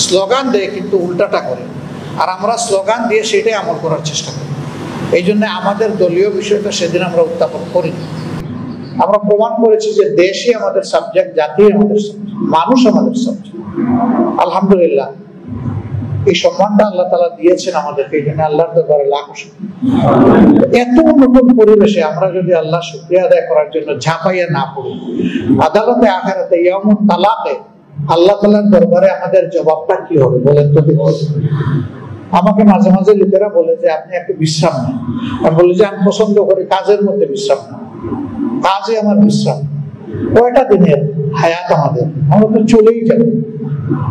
Slogan দেয় কিন্তু উল্টাটা করে, আর আমরা স্লোগান দিয়ে সেটাই আমল করার চেষ্টা করি। এই জন্য আমাদের দলীয় বিষয়টা সেদিন আমরা উত্থাপন করিনি। আমরা প্রমাণ করেছি যে দেশই আমাদের সাবজেক্ট, জাতি আমাদের সাবজেক্ট, মানুষ আমাদের সাবজেক্ট। আলহামদুলিল্লাহ, এই সম্মানটা আল্লাহ তাআলা দিয়েছেন আমাদেরকে, এই জন্য আল্লাহর দরবারে লাখ শুকরিয়া। এত নতুন পরিবেশে আমরা যদি আল্লাহ শুকরিয়া আদায় করার জন্য ঝাঁপাইয়া না পড়ি, আদালতে আখিরাতে ইয়াউমুত তালাকে আল্লাহ তাআলার দরবারে আমাদের জবাবটা কি হবে বলেন তো? আমাকে মাঝে মাঝে লোকেরা বলে যে আপনি একটু বিশ্রাম নেন। আমি বলি যে আমি পছন্দ করি কাজের মধ্যে বিশ্রাম নেন, কাজে আমার বিশ্রাম। কয়টা দিনের হায়াত আমাদের, আমরা তো চলেই যাব।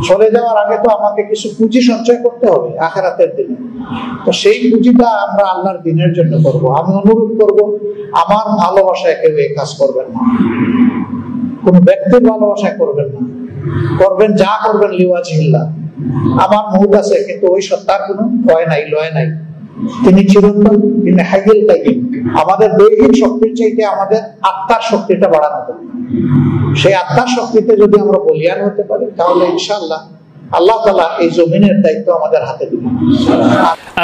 চলে যাওয়ার আগে তো আমাকে কিছু পুঁজি সঞ্চয় করতে হবে আখিরাতের দিনে। তো সেই পুঁজিটা আমরা আল্লাহর দিনের জন্য করব। আমি অনুরোধ করব, আমার ভালোবাসায় কেউ এই কাজ করবেন না, কোন ব্যক্তির ভালোবাসায় করবেন না, করবেন যা করবেন লিওয়াজিল্লাহ। আমার মুখ আছে কিন্তু ওই সত্তার কোনো ভয় নাই, লয় নাই। তিনি চিরন্তন, তিনি হাইয়ুল কাইয়ুম। আমাদের দৈহিক শক্তির চাইতে আমাদের আত্মার শক্তিটা বাড়ানো হবে। সেই আত্মার শক্তিতে যদি আমরা বলিয়ান হতে পারি, তাহলে ইনশাআল্লাহ আল্লাহ তাআলা এই জমিনের দায়িত্ব আমাদের হাতে দিবেন।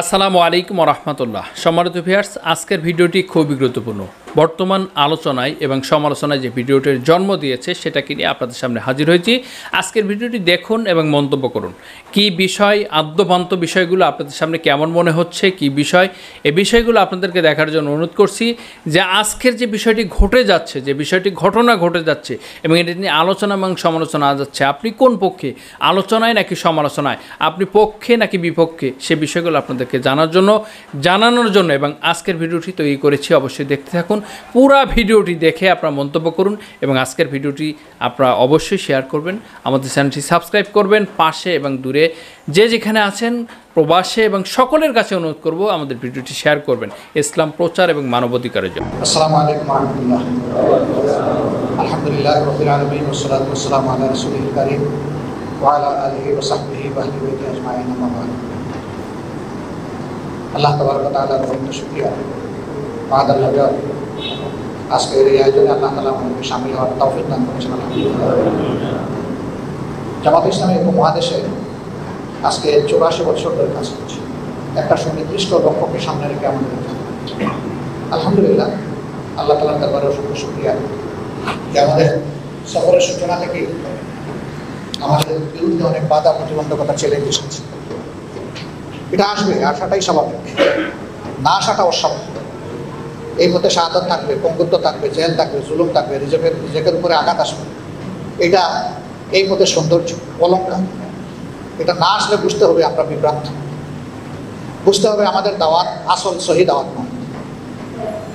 আসসালামু আলাইকুম ওয়া রাহমাতুল্লাহ। সম্মানিত ভিউয়ার্স, আজকের ভিডিওটি খুবই গুরুত্বপূর্ণ। বর্তমান আলোচনায় এবং সমালোচনায় যে ভিডিওটির জন্ম দিয়েছে সেটাকে নিয়ে আপনাদের সামনে হাজির হয়েছি। আজকের ভিডিওটি দেখুন এবং মন্তব্য করুন। কি বিষয়, আদ্যপান্ত বিষয়গুলো আপনাদের সামনে কেমন মনে হচ্ছে, কি বিষয়, এই বিষয়গুলো আপনাদেরকে দেখার জন্য অনুরোধ করছি। যে আজকের যে বিষয়টি ঘটে যাচ্ছে, যে বিষয়টি ঘটনা ঘটে যাচ্ছে এবং এটা নিয়ে আলোচনা এবং সমালোচনা যাচ্ছে, আপনি কোন পক্ষে, আলোচনায় নাকি সমালোচনায়, আপনি পক্ষে নাকি বিপক্ষে, সে বিষয়গুলো আপনাদেরকে জানানোর জন্য এবং আজকের ভিডিওটি তৈরি করেছি। অবশ্যই দেখতে থাকুন, পুরা ভিডিওটি দেখে আপনারা মন্তব্য করুন এবং আজকের ভিডিওটি আপনারা অবশ্যই শেয়ার করবেন, আমাদের চ্যানেলটি সাবস্ক্রাইব করবেন। পাশে এবং দূরে যে যেখানে আছেন, প্রবাসে এবং সকলের কাছে অনুরোধ করব আমাদের ভিডিওটি শেয়ার করবেন ইসলাম প্রচার এবং মানবাধিকারের জন্য। আসসালামু আলাইকুম ওয়া রাহমাতুল্লাহ। আলহামদুলিল্লাহি রাব্বিল আলামিন ওয়া সলাতু ওয়া সালামু আলা রাসূলিল কারীম ওয়া আলা আলিহি ওয়া সাহবিহি ওয়া আহলি বাইতি আজমাইন। আম্মা বা'দ। আল্লাহ তাবারক ওয়া তাআলার অনেক শুকরিয়া, আলহামদুলিল্লাহ। আজকের এই আয়োজনে আল্লাহ তাআলা আমাদেরকে শামিল হওয়ার তৌফিক দান করেছেন, আলহামদুলিল্লাহ। জামাত ইসলামী উপমহাদেশে আজকে 84 বছর ধরে কাজ করছে, একটা সুনির্দিষ্ট লক্ষ্যকে সামনে রেখে আমাদের আলহামদুলিল্লাহ। আল্লাহ তাআলার দরবারে অসংখ্য শুকরিয়া যে আমাদের সফরের সূচনা থেকে আমাদের বিরুদ্ধে অনেক বাধা প্রতিবন্ধকতা চ্যালেঞ্জ এসেছে। এটা আসবে, আসাটাই স্বাভাবিক, না আসাটা অস্বাভাবিক। এই পথে শাহাদাত থাকবে, পঙ্গুত্ব থাকবে, জেল থাকবে, জুলুম থাকবে, রিজেকের উপরে আঘাত আসবে। এটা এই পথে সৌন্দর্য, অলঙ্কার। এটা না আসলে বুঝতে হবে আমরা বিভ্রান্ত, বুঝতে হবে আমাদের দাওয়াত আসল সহি দাওয়াত নয়।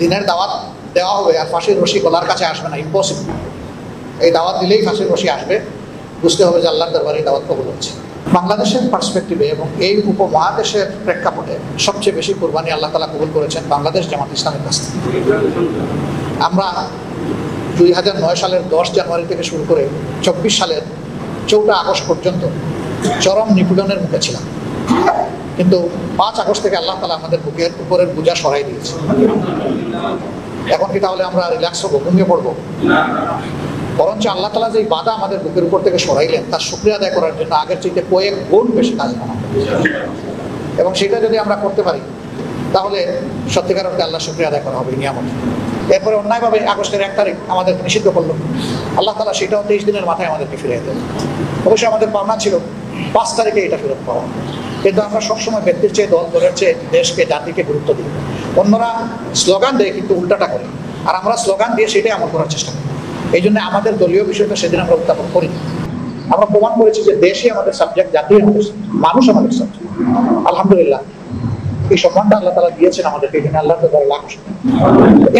দিনের দাওয়াত দেওয়া হবে আর ফাঁসির রশি গলার কাছে আসবে না, ইম্পসিবল। এই দাওয়াত দিলেই ফাঁসির রশি আসবে, বুঝতে হবে যে আল্লাহর দরবারে এই দাওয়াত কবুল হচ্ছে। বাংলাদেশের পার্সপেক্টিভে এবং এই উপমহাদেশের প্রেক্ষাপটে সবচেয়ে বেশি কোরবানি আল্লাহ তাআলা কবুল করেছেন বাংলাদেশ জামাত ইসলামের কাছ থেকে। আমরা 2009 সালের 10 জানুয়ারি থেকে শুরু করে 24 সালের 14 আগস্ট পর্যন্ত চরম নিপীড়নের মুখে ছিলাম, কিন্তু 5 আগস্ট থেকে আল্লাহ তাআলা আমাদের বুকের উপরের বোঝা সরাই দিয়েছে। এখন কি তাহলে আমরা রিল্যাক্স হবো, ঘুমিয়ে পড়বো? বরঞ্চ আল্লাহ তাআলা যে বাধা আমাদের বুকের উপর থেকে সরাইলেন তার শুকরিয়া আদায় করার জন্য আগের চাইতে কয়েক গুণ বেশি কাজ বানাবো, এবং সেটা যদি আমরা করতে পারি তাহলে সত্যিকার অর্থে আল্লাহ শুকরিয়া আদায় করা হবে নিয়ামত। এরপরে অন্যায়ভাবে আগস্টের 1 তারিখ আমাদেরকে নিষিদ্ধ করলো, আল্লাহ তাআলা সেটাও 23 দিনের মাথায় আমাদেরকে ফিরিয়ে দেন। অবশ্যই আমাদের পাওনা ছিল 5 তারিখে এটা ফেরত পাওয়া, কিন্তু আমরা সবসময় ব্যক্তির চেয়ে, দল দলের চেয়ে দেশকে, জাতিকে গুরুত্ব দিই। অন্যরা স্লোগান দেয় কিন্তু উল্টাটা করে, আর আমরা স্লোগান দিয়ে সেটাই আমল করার চেষ্টা করি। এই জন্য আমাদের দলীয় বিষয়টা সেদিন আমরা উত্থাপন করিনি। আমরা প্রমাণ করেছি যে দেশই আমাদের সাবজেক্ট, জাতি আমাদের সাবজেক্ট, মানুষ আমাদের সাবজেক্ট। আলহামদুলিল্লাহ, এই সম্মানটা আল্লাহ তাআলা দিয়েছেন আমাদেরকে, এই জন্য আল্লাহর দরবারে লাখ শুকরিয়া।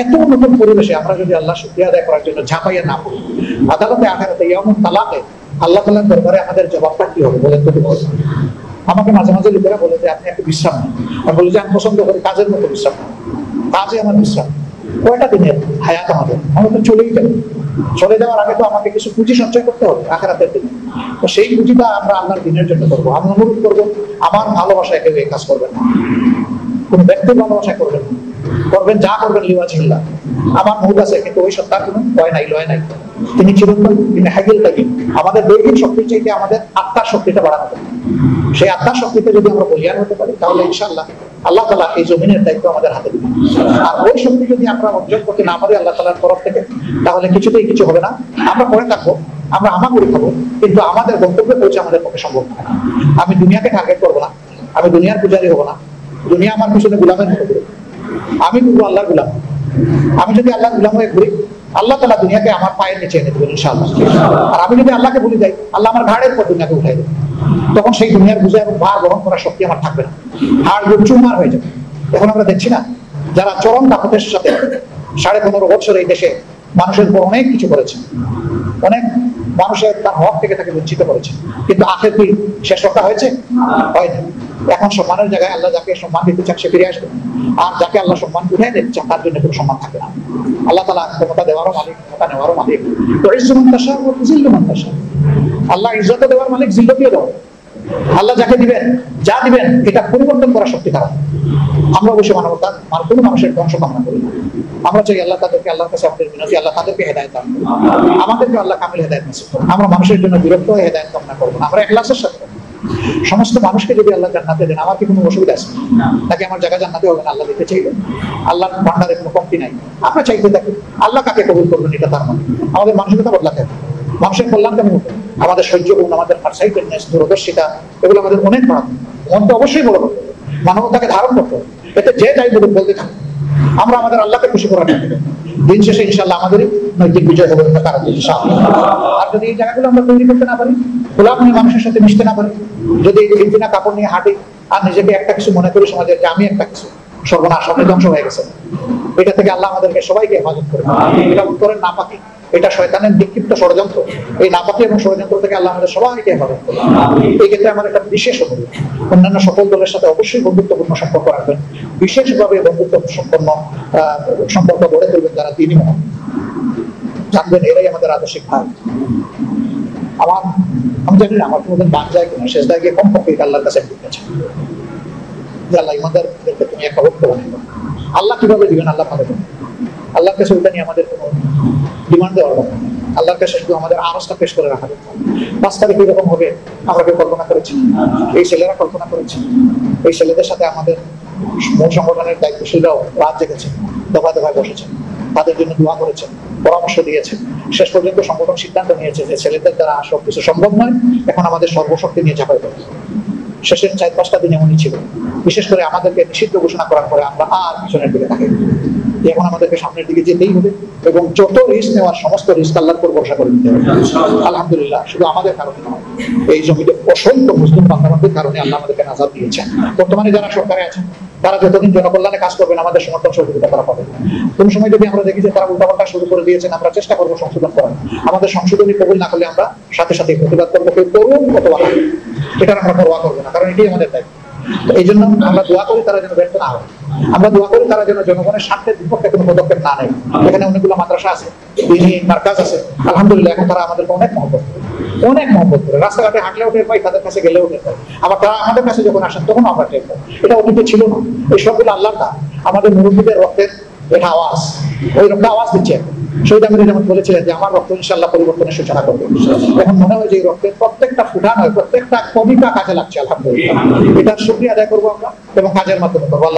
এত নতুন পরিবেশে আমরা যদি আল্লাহ শুকরিয়া আদায় করার জন্য ঝাঁপাইয়া না পড়ি, আদালতে আখিরাতে ইয়াউমুত তালাকে আল্লাহ তাআলার দরবারে আমাদের জবাবটা কি হবে বলেন তো? আমাকে মাঝে মাঝে লোকেরা বলে যে আপনি একটু বিশ্রাম নেন। আমি বলি যে আমি পছন্দ করি কাজের মতো বিশ্রাম, কাজে আমার বিশ্রাম। কয়টা দিনের হায়াত আমাদের, আমরা তো চলেই যাব। চলে যাওয়ার আগে তো আমাকে কিছু পুঁজি সঞ্চয় করতে হবে আখিরাতের দিনে। তো সেই পুঁজিটা আমরা আল্লাহর দিনের জন্য করবো। আমি অনুরোধ করবো, আমার ভালোবাসায় কেউ এই কাজ করবেন না, কোন ব্যক্তির ভালোবাসায় করবেন না, করবেন যা করবেন লিওয়াজিল্লাহ। আমার মুখ আছে কিন্তু ওই সত্তার কোনো ভয় নাই, লয় নাই। তিনি চিরন্তন, তিনি হাইল তাকিম। আমাদের দৈহিক শক্তির চাইতে আমাদের আত্মার শক্তিটা বাড়ানো হবে। সেই আত্মার শক্তিতে যদি আমরা বলিয়ান হতে পারি তাহলে ইনশাআল্লাহ আল্লাহ তাআলা এই জমিনের দায়িত্ব আমাদের হাতে দিবেন। আর ওই শক্তি যদি আমরা অর্জন করতে না পারি আল্লাহ তাআলার তরফ থেকে, তাহলে কিছুতেই কিছু হবে না। আমরা পড়ে থাকবো, আমরা হামাগুড়ি খাবো, কিন্তু আমাদের গন্তব্যে পৌঁছে আমাদের পক্ষে সম্ভব না। আমি দুনিয়াকে টার্গেট করবো না, আমি দুনিয়ার পূজারি হবো না, দুনিয়া আমার পিছনে গোলামের মতো ঘুরে, আমি করবো আল্লাহর গোলাম। আমি যদি আল্লাহর গোলাম হয়ে ঘুরি, আল্লাহ তাআলা দুনিয়াকে আমার পায়ের নিচে এনে দেবেন ইনশাআল্লাহ। আর আমি যদি আল্লাহকে ভুলে যাই, আল্লাহ আমার ঘাড়ের উপর দুনিয়াকে উঠাই দেবেন। তখন সেই দুনিয়ার বোঝা এবং ভার বহন করার শক্তি আমার থাকবে না, হাড় চুরমার হয়ে যাবে। এখন আমরা দেখছি না, যারা চরম দাপটের সাথে 15.5 বছর এই দেশে মানুষের উপর অনেক কিছু করেছে, অনেক মানুষের তার হক থেকে তাকে বঞ্চিত করেছে, কিন্তু আখের কি শেষ রক্ষা হয়েছে? হয়নি। এখন সম্মানের জায়গায় আল্লাহ যাকে সম্মান দিতে চান সে ফিরে আসবে, আর যাকে আল্লাহ সম্মান উঠাই দিতে চান তার জন্য কোনো সম্মান থাকে না। আল্লাহ তাআলা ক্ষমতা দেওয়ারও মালিক, ক্ষমতা নেওয়ারও মালিক। তো ইজ্জত মুনতাশা ও জিল্লু মুনতাশা, আল্লাহ ইজ্জত দেওয়ার মালিক, জিল্লতিও দেওয়ার। আল্লাহ যাকে দিবেন, যা দিবেন এটা পরিবর্তন করার শক্তি তারা। আমরা অবশ্যই মানবতা কোনো মানুষের ধ্বংস কামনা করি না। আমরা চাই আল্লাহ তাদেরকে, আল্লাহর কাছে আমাদের বিনতি, আল্লাহ তাদেরকে হেদায়েত দান করুন, আমাদেরকে আল্লাহ কামিল হেদায়েত নসিব করুন। আমরা মানুষের জন্য বিরক্ত হয়ে হেদায়েত কামনা করব না, আমরা ইখলাসের সাথে সমস্ত মানুষকে যদি আল্লাহ জান্নাতে দেন, আমার কি কোনো অসুবিধা আছে? নাকি আমার জায়গা জান্নাতে হবে না? আল্লাহ দিতে চাইবেন, আল্লাহর ভান্ডারে কোনো কমতি নাই। আমরা চাইতে থাকি, আল্লাহ কাকে কবুল করবেন এটা তার মানে। আমাদের মানসিকতা বদলাতে হবে, মানুষের কল্যাণ কেমন হতো, আমাদের সহ্য গুণ, আমাদের ফারসাইটেডনেস, দূরদর্শিতা, এগুলো আমাদের অনেক বাড়াতে হবে। মন তো অবশ্যই বড় করতে হবে, মানবতাকে ধারণ করতে হবে। এতে যে যাই বলুন বলতে থাকবে, আমরা আমাদের আল্লাহকে খুশি করার জন্য দিন শেষে ইনশাআল্লাহ আমাদেরই নৈতিক বিজয় হবে তার ইনশাআল্লাহ। আর যদি এই জায়গাগুলো আমরা তৈরি করতে না পারি, গোলাম নিয়ে মানুষের সাথে মিশতে না পারি, যদি ফিনফিনা কাপড় নিয়ে হাঁটি আর নিজেকে একটা কিছু মনে করি সমাজের যে আমি একটা কিছু, সর্বনাশ, সবাই ধ্বংস হয়ে গেছে। এটা থেকে আল্লাহ আমাদেরকে সবাইকে হেফাজত করে। এটা উত্তরের নাপাকি, এটা শয়তানের বিক্ষিপ্ত ষড়যন্ত্র। এই নাপাকি এবং ষড়যন্ত্র থেকে আল্লাহ আমাদের সবাইকে হেফাজত করে। এই ক্ষেত্রে আমার একটা বিশেষ অনুরোধ, অন্যান্য সকল দলের সাথে অবশ্যই বন্ধুত্বপূর্ণ সম্পর্ক রাখবেন, বিশেষভাবে বন্ধুত্ব সম্পন্ন সম্পর্ক গড়ে তুলবেন যারা দিনই মহান, জানবেন এরাই আমাদের আদর্শিক ভাই। আমি জানি না আমার কোনোদিন বাদ যায় কিনা, শেষ দায় গিয়ে কমপক্ষে আল্লাহর কাছে দিতে চাই যে আল্লাহ ইমানদারদেরকে তুমি একটা ভক্ত বানাইবে। আল্লাহ কিভাবে দিবেন আল্লাহ ভালো জানেন। আল্লাহর কাছে ওইটা নিয়ে আমাদের কোনো ডিমান্ড দেওয়ার কথা, আল্লাহর কাছে শুধু আমাদের আরজটা পেশ করে রাখা। 5 তারিখ এরকম হবে আমরা কেউ কল্পনা করেছি, এই ছেলেরা কল্পনা করেছি, এই ছেলেদের সাথে আমাদের মূল সংগঠনের দায়িত্বশীলরাও রাত জেগেছে, দফায় দফায় বসেছেন, তাদের জন্য দোয়া করেছেন, পরামর্শ দিয়েছেন। শেষ পর্যন্ত সংগঠন সিদ্ধান্ত নিয়েছে যে ছেলেদের দ্বারা সব কিছু সম্ভব নয়, এখন আমাদের সর্বশক্তি নিয়ে ঝাঁপাই পড়ে। শেষের 4-5টা দিন এমনই ছিল, বিশেষ করে আমাদেরকে নিষিদ্ধ ঘোষণা করার পরে আমরা আর পিছনের দিকে থাকি। এখন আমাদেরকে সামনের দিকে যেতেই হবে এবং যত রিস্ক নেওয়ার সমস্ত রিস্ক আল্লাহর উপর ভরসা করে নিতে হবে। আলহামদুলিল্লাহ, শুধু আমাদের কারণে নয়, এই জমিতে অসংখ্য মুসলিম বান্ধবদের কারণে আল্লাহ আমাদেরকে নাজাত দিয়েছেন। বর্তমানে যারা সরকারে আছেন তারা যতদিন জনকল্যাণে কাজ করবেন আমাদের সমর্থন সহযোগিতা করা পাবে। কোন সময় যদি আমরা দেখি যে তারা উল্টাপাল্টা শুরু করে দিয়েছেন, আমরা চেষ্টা করবো সংশোধন করার। আমাদের সংশোধনী কবুল না করলে আমরা সাথে সাথে প্রতিবাদ করবো, কেউ করুন অথবা এটার আমরা পরোয়া করবো না, কারণ এটাই আমাদের দায়িত্ব। এই জন্য আমরা দোয়া করি তারা যেন ব্যর্থ না হয়, আমরা দোয়া করি তারা যেন জনগণের স্বার্থের বিপক্ষে কোনো পদক্ষেপ না নেয়। এখানে অনেকগুলো মাদ্রাসা আছে, দিনী মার্কাজ আছে, আলহামদুলিল্লাহ এখন তারা আমাদেরকে অনেক মহব্বত করে। রাস্তাঘাটে হাঁটলেও টের পাই, তাদের কাছে গেলেও টের পাই, আবার তারা আমাদের কাছে যখন আসেন তখন আমরা টের পাই। এটা অতীতে ছিল না, এই সবগুলো আল্লাহর কাজ, আমাদের মুরব্বীদের রক্তের এটা আওয়াজ, ওই রক্ত আওয়াজ দিচ্ছে। শহীদ আমির যেমন বলেছিলেন যে আমার রক্ত ইনশাআল্লাহ পরিবর্তনের সূচনা করবে। এখন মনে হয় যে এই রক্তের প্রত্যেকটা ফুটা নয়, প্রত্যেকটা কণিকা কাজে লাগছে। আলহামদুলিল্লাহ, এটার শুকরিয়া আদায় করবো আমরা এবং কাজের মাধ্যমে করবো। আল্লাহ